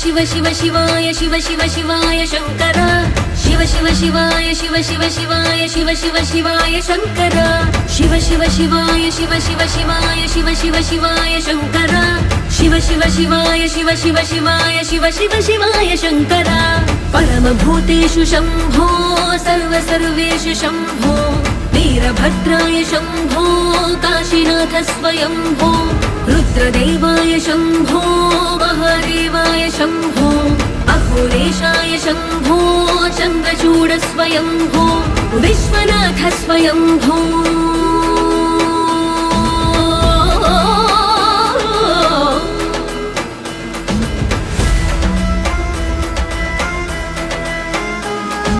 शिव शिव शिवाय शिव शिव शिवाय शंकर शिव शिव शिवाय शिव शिव शिवाय शिव शिव शिवाय शंकर शिव शिव शिवाय शिव शिव शिवाय शिव शिव शिवाय शंकर शिव शिव शिवाय शिव शिव शिवाय शिव शिव शिवाय शंकर परम भूतेषु शंभो सर्व सर्वेषु शंभो वीरभद्राय शंभो काशीनाथ स्वयंभो रुद्रदेवाय शंभो महादेवाय शंभो अघोरेशाय शंभो चन्द्रचूड स्वयंभो विश्वनाथ स्वयंभो।